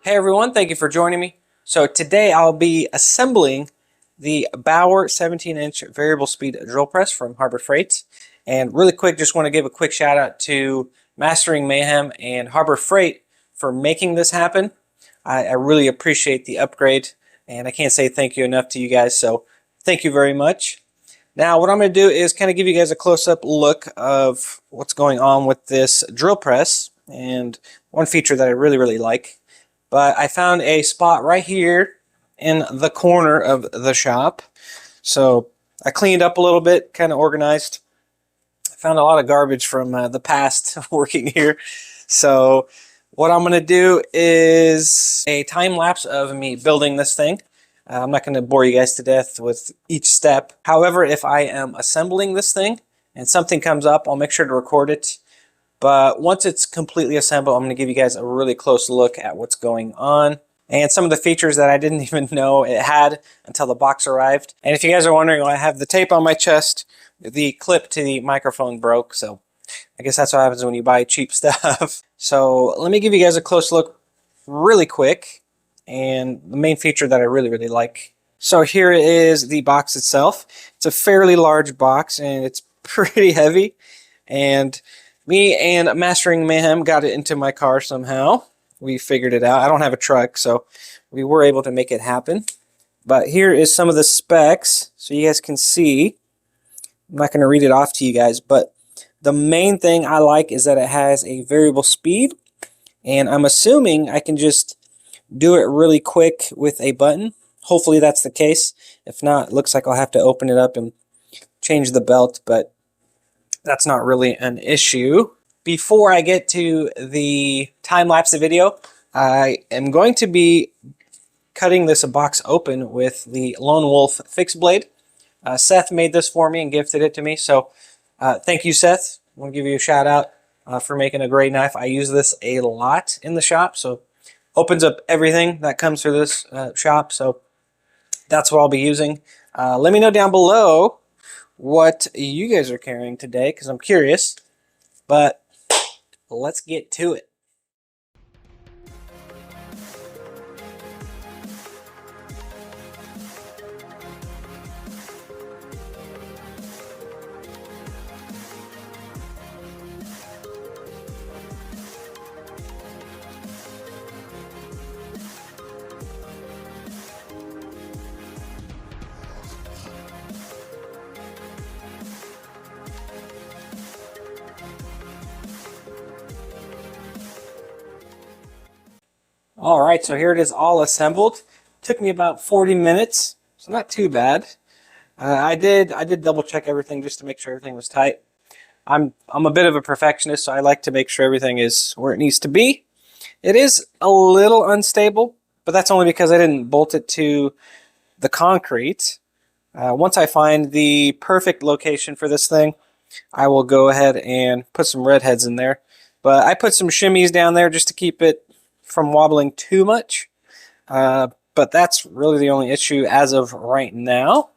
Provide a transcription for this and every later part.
Hey everyone, thank you for joining me. So today I'll be assembling the BAUER 17-inch variable speed drill press from Harbor Freight. And really quick, just want to give a quick shout out to Mastering Mayhem and Harbor Freight for making this happen. I really appreciate the upgrade, and I can't say thank you enough to you guys, so thank you very much. Now what I'm going to do is kind of give you guys a close-up look of what's going on with this drill press, and one feature that I really like. But I found a spot right here in the corner of the shop. So I cleaned up a little bit, kind of organized. I found a lot of garbage from the past working here. So what I'm going to do is a time lapse of me building this thing. I'm not going to bore you guys to death with each step. However, if I am assembling this thing and something comes up, I'll make sure to record it. But once it's completely assembled, I'm going to give you guys a really close look at what's going on and some of the features that I didn't even know it had until the box arrived. And if you guys are wondering why I have the tape on my chest, the clip to the microphone broke, so I guess that's what happens when you buy cheap stuff. So let me give you guys a close look really quick, and the main feature that I really like. So here is the box itself. It's a fairly large box and it's pretty heavy, and me and Mastering Mayhem got it into my car somehow. We figured it out. I don't have a truck, so we were able to make it happen. But here is some of the specs, so you guys can see. I'm not going to read it off to you guys, but the main thing I like is that it has a variable speed, and I'm assuming I can just do it really quick with a button. Hopefully that's the case. If not, it looks like I'll have to open it up and change the belt, but that's not really an issue. Before I get to the time-lapse video, I am going to be cutting this box open with the Lone Wolf fixed blade. Seth made this for me and gifted it to me, so thank you, Seth. I want to give you a shout out for making a great knife. I use this a lot in the shop, so opens up everything that comes through this shop, so that's what I'll be using. Let me know down below what you guys are carrying today, because I'm curious, but let's get to it. Alright, so here it is all assembled. Took me about 40 minutes, so not too bad. I did double check everything just to make sure everything was tight. I'm a bit of a perfectionist, so I like to make sure everything is where it needs to be. It is a little unstable, but that's only because I didn't bolt it to the concrete. Once I find the perfect location for this thing, I will go ahead and put some redheads in there. But I put some shimmies down there just to keep it from wobbling too much, but that's really the only issue as of right now.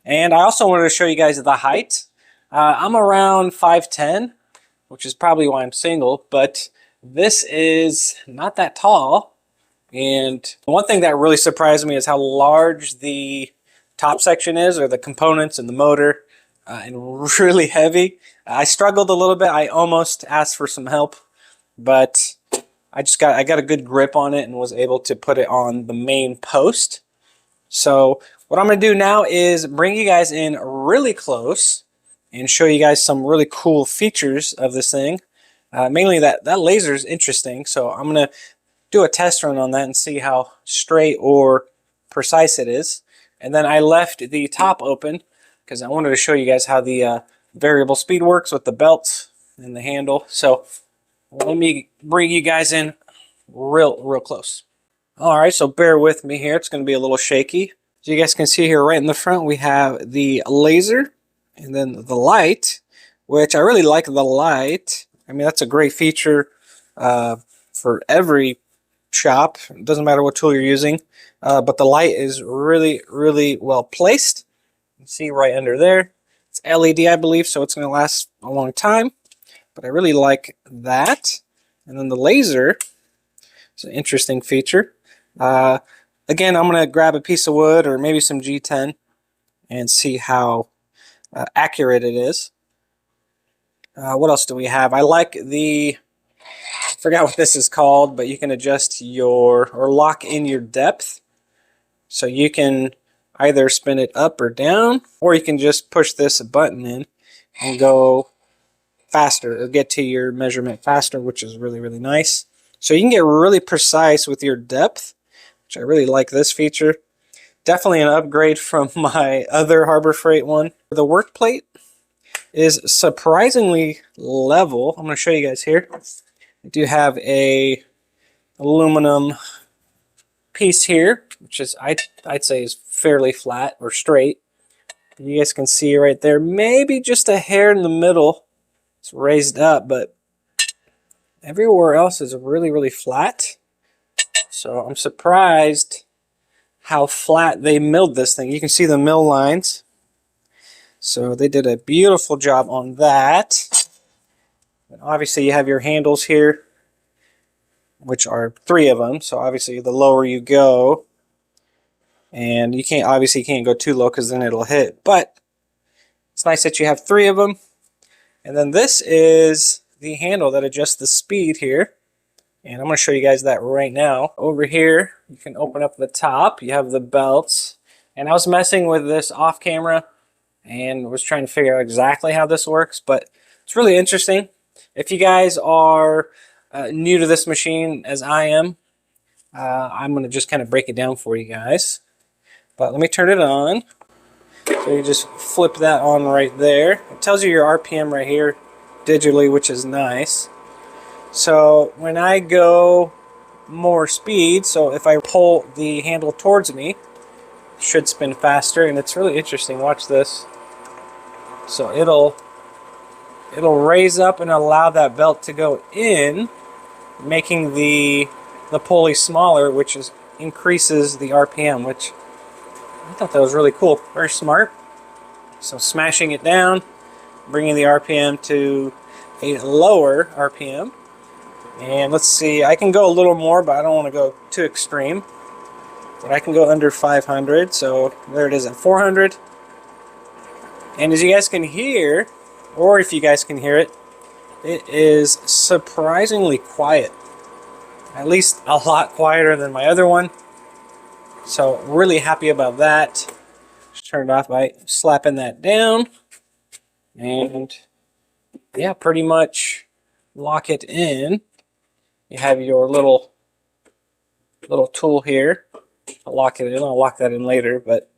And I also wanted to show you guys the height. I'm around 5'10", which is probably why I'm single, but this is not that tall. And one thing that really surprised me is how large the top section is, or the components and the motor, and really heavy. I struggled a little bit. I almost asked for some help, but I got a good grip on it and was able to put it on the main post. So what I'm going to do now is bring you guys in really close and show you guys some really cool features of this thing. Mainly that laser is interesting, so I'm going to do a test run on that and see how straight or precise it is. And then I left the top open because I wanted to show you guys how the variable speed works with the belt and the handle. So let me bring you guys in real close. Alright, so bear with me here. It's going to be a little shaky. As you guys can see here right in the front, we have the laser and then the light, which I really like the light. I mean, that's a great feature for every shop. It doesn't matter what tool you're using, but the light is really well placed. You can see right under there. It's LED, I believe, so it's going to last a long time. But I really like that. And then the laser, It's an interesting feature. Again, I'm going to grab a piece of wood or maybe some G10 and see how accurate it is. What else do we have? I like I forgot what this is called, but you can adjust or lock in your depth. So you can either spin it up or down, or you can just push this button in and go faster. It'll get to your measurement faster, which is really, really nice. So you can get really precise with your depth, which I really like this feature. Definitely an upgrade from my other Harbor Freight one. The work plate is surprisingly level. I'm going to show you guys here. I do have a aluminum piece here, which is I'd say is fairly flat or straight. You guys can see right there, maybe just a hair in the middle. It's raised up, but everywhere else is really, really flat. So I'm surprised how flat they milled this thing. You can see the mill lines. So they did a beautiful job on that. And obviously you have your handles here, which are 3 of them. So obviously the lower you go, and you can't go too low because then it'll hit. But it's nice that you have 3 of them. And then this is the handle that adjusts the speed here. And I'm going to show you guys that right now. Over here, you can open up the top. You have the belts. And I was messing with this off camera and was trying to figure out exactly how this works. But it's really interesting. If you guys are new to this machine as I am, I'm going to just kind of break it down for you guys. But let me turn it on. So you just flip that on right there. It tells you your RPM right here digitally, which is nice. So when I go more speed, so if I pull the handle towards me, it should spin faster, and it's really interesting. Watch this. So it'll raise up and allow that belt to go in, making the pulley smaller, which increases the RPM, which I thought that was really cool. Very smart. So smashing it down, bringing the RPM to a lower RPM. And let's see, I can go a little more, but I don't want to go too extreme. But I can go under 500, so there it is at 400. And as you guys can hear, or if you guys can hear it, it is surprisingly quiet. At least a lot quieter than my other one. So really happy about that. Just turn it off by slapping that down. And yeah, pretty much lock it in. You have your little tool here. I'll lock it in. I'll lock that in later, but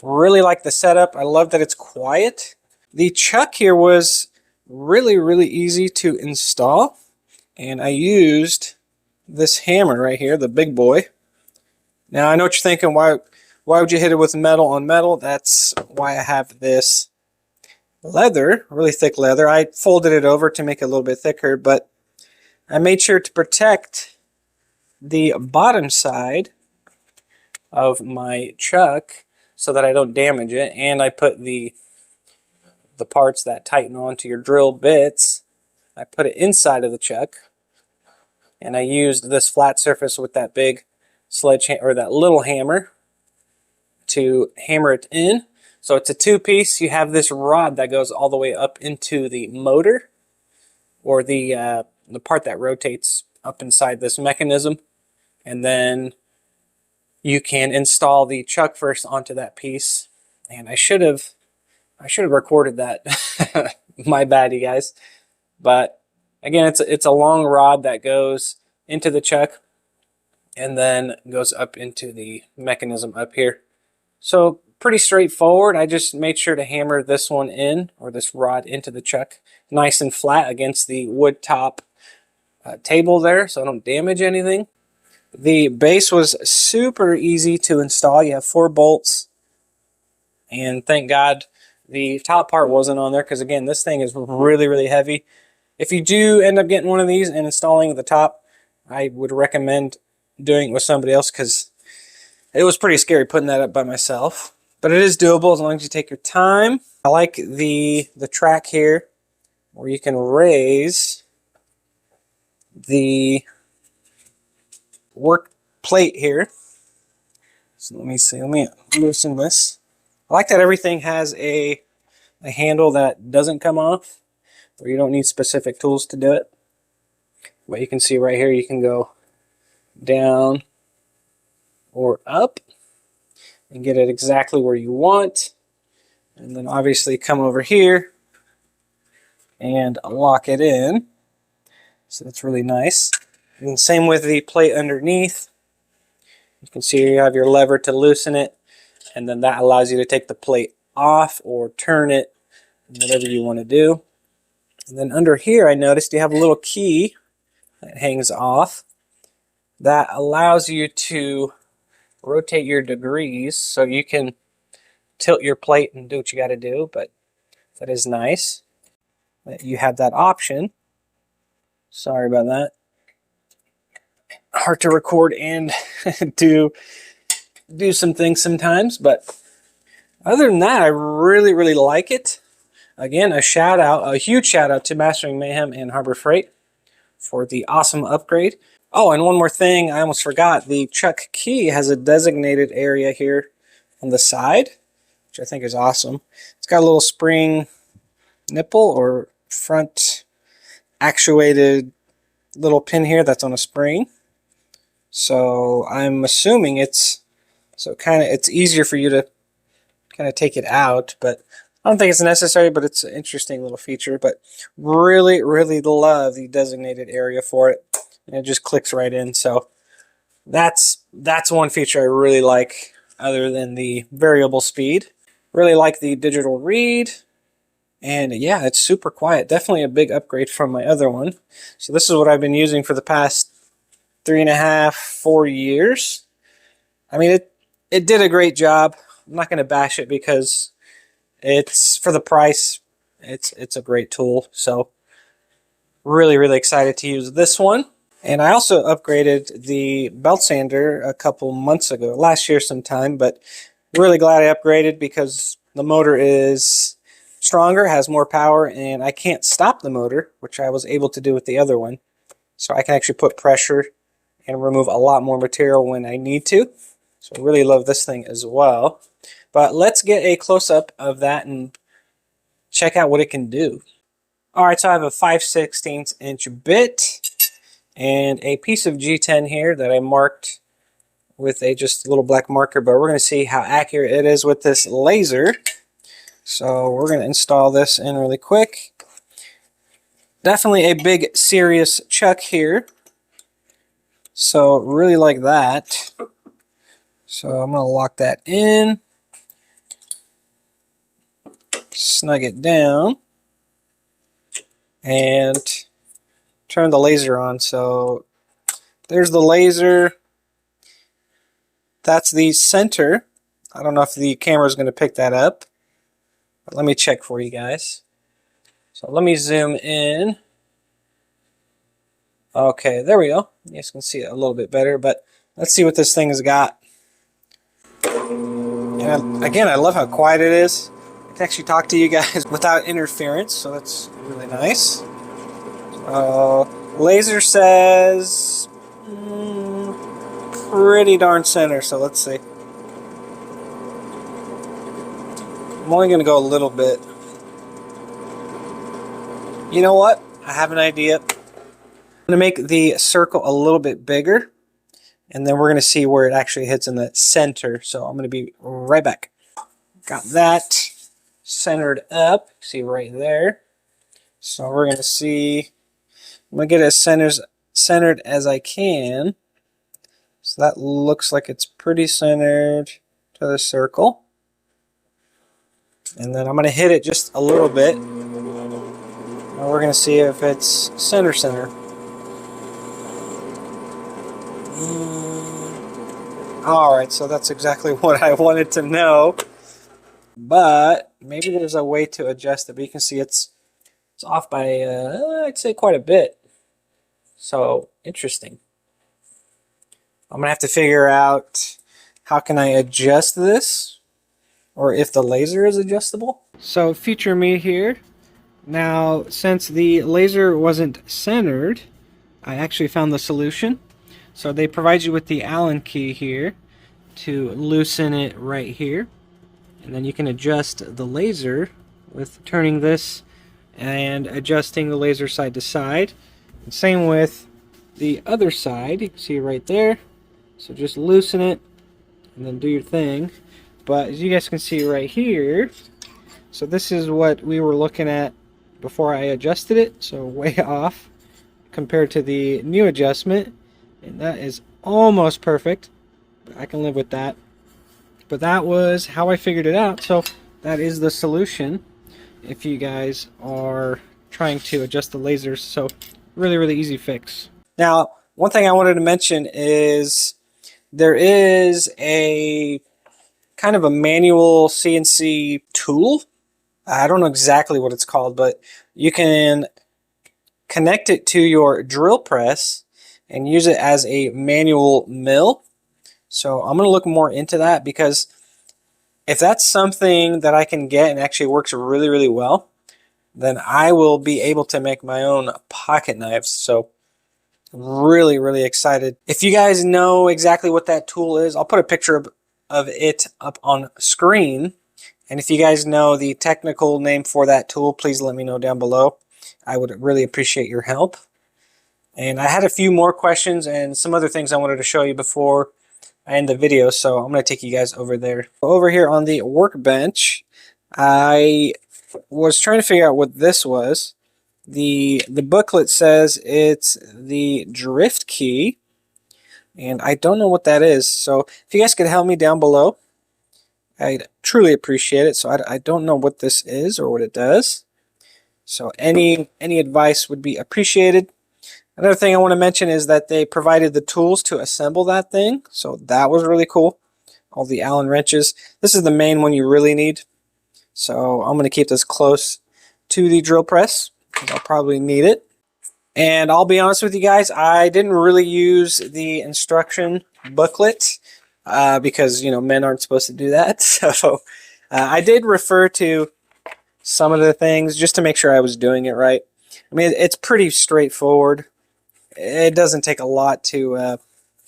really like the setup. I love that it's quiet. The chuck here was really, really easy to install, and I used this hammer right here, the big boy. Now I know what you're thinking, why would you hit it with metal on metal? That's why I have this leather, really thick leather. I folded it over to make it a little bit thicker, but I made sure to protect the bottom side of my chuck so that I don't damage it, and I put the parts that tighten onto your drill bits, I put it inside of the chuck, and I used this flat surface with that big sledgehammer, or that little hammer, to hammer it in. So it's a 2-piece. You have this rod that goes all the way up into the motor, or the part that rotates up inside this mechanism, and then you can install the chuck first onto that piece. And I should have recorded that. My bad, you guys. But again, it's a long rod that goes into the chuck and then goes up into the mechanism up here. So pretty straightforward. I just made sure to hammer this one in, or this rod into the chuck, nice and flat against the wood top table there, so I don't damage anything. The base was super easy to install. You have 4 bolts, and thank God the top part wasn't on there, because again, this thing is really, really heavy. If you do end up getting one of these and installing the top, I would recommend doing it with somebody else, because it was pretty scary putting that up by myself. But it is doable as long as you take your time. I like the track here, where you can raise the work plate here. So let me see, let me loosen this. I like that everything has a handle that doesn't come off, or you don't need specific tools to do it. But you can see right here, you can go down or up and get it exactly where you want. And then obviously come over here and lock it in. So that's really nice. And same with the plate underneath. You can see you have your lever to loosen it, and then that allows you to take the plate off or turn it, whatever you want to do. And then under here, I noticed you have a little key that hangs off that allows you to rotate your degrees, so you can tilt your plate and do what you got to do. But that is nice that you have that option. Sorry about that. Hard to record and do some things sometimes, but other than that, I really like it. Again, a huge shout out to Mastering Mayhem and Harbor Freight for the awesome upgrade. Oh, and one more thing I almost forgot. The chuck key has a designated area here on the side, which I think is awesome. It's got a little spring nipple or front actuated little pin here that's on a spring. So I'm assuming it's easier for you to kind of take it out, but I don't think it's necessary, but it's an interesting little feature. But really love the designated area for it. And it just clicks right in. So that's one feature I really like, other than the variable speed. Really like the digital read. And yeah, it's super quiet. Definitely a big upgrade from my other one. So this is what I've been using for the past 3.5, 4 years. I mean, it did a great job. I'm not going to bash it because it's, for the price, it's a great tool. So really excited to use this one. And I also upgraded the belt sander a couple months ago, last year sometime, but really glad I upgraded because the motor is stronger, has more power, and I can't stop the motor, which I was able to do with the other one. So I can actually put pressure and remove a lot more material when I need to. So I really love this thing as well. But let's get a close-up of that and check out what it can do. Alright, so I have a 5/16 inch bit and a piece of G10 here that I marked with just a little black marker, but we're going to see how accurate it is with this laser. So we're going to install this in really quick. Definitely a big, serious chuck here. So really like that. So I'm going to lock that in. Snug it down. And turn the laser on. So there's the laser. That's the center. I don't know if the camera is going to pick that up. But let me check for you guys. So let me zoom in. Okay, there we go. You guys can see it a little bit better, but let's see what this thing has got. And again, I love how quiet it is. I can actually talk to you guys without interference, so that's really nice. Laser says pretty darn center, so let's see. I'm only going to go a little bit. You know what? I have an idea. I'm going to make the circle a little bit bigger, and then we're going to see where it actually hits in the center. So I'm going to be right back. Got that centered up. See right there. So we're going to see. I'm going to get it as centered as I can. So that looks like it's pretty centered to the circle. And then I'm going to hit it just a little bit. And we're going to see if it's center. Alright, so that's exactly what I wanted to know. But maybe there's a way to adjust it. But you can see it's off by, I'd say, quite a bit. So, interesting. I'm going to have to figure out how can I adjust this, or if the laser is adjustable. So, future me here. Now, since the laser wasn't centered, I actually found the solution. So they provide you with the Allen key here to loosen it right here. And then you can adjust the laser with turning this and adjusting the laser side to side. And same with the other side. You can see right there. So just loosen it and then do your thing. But as you guys can see right here, so this is what we were looking at before I adjusted it. So way off compared to the new adjustment. And that is almost perfect. I can live with that. But that was how I figured it out. So that is the solution if you guys are trying to adjust the lasers. So really, really easy fix. Now, one thing I wanted to mention is there is a kind of a manual CNC tool. I don't know exactly what it's called, but you can connect it to your drill press and use it as a manual mill. So I'm going to look more into that, because if that's something that I can get and actually works really, really well, then I will be able to make my own pocket knives. So really, really excited. If you guys know exactly what that tool is, I'll put a picture of it up on screen. And if you guys know the technical name for that tool, please let me know down below. I would really appreciate your help. And I had a few more questions and some other things I wanted to show you before I end the video, so I'm going to take you guys over there. Over here on the workbench, I was trying to figure out what this was. The booklet says it's the drift key, and I don't know what that is. So if you guys could help me down below, I'd truly appreciate it. So I don't know what this is or what it does. So any advice would be appreciated. Another thing I want to mention is that they provided the tools to assemble that thing. So that was really cool. All the Allen wrenches. This is the main one you really need. So I'm going to keep this close to the drill press, because I'll probably need it. And I'll be honest with you guys, I didn't really use the instruction booklet because, you know, men aren't supposed to do that. So I did refer to some of the things just to make sure I was doing it right. I mean, it's pretty straightforward. It doesn't take a lot to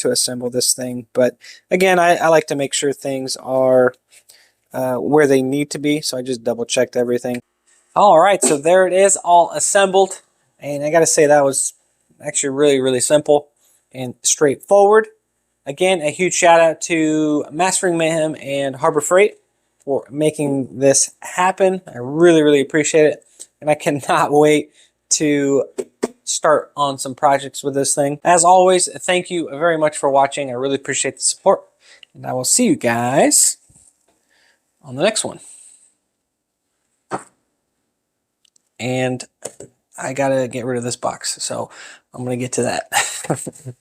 assemble this thing, but again, I like to make sure things are where they need to be, so I just double checked everything. All right, so there it is, all assembled, and I gotta say that was actually really, really simple and straightforward. Again, a huge shout out to Mastering Mayhem and Harbor Freight for making this happen. I really, really appreciate it, and I cannot wait to start on some projects with this thing. As always, thank you very much for watching. I really appreciate the support, and I will see you guys on the next one. And I gotta get rid of this box, so I'm gonna get to that.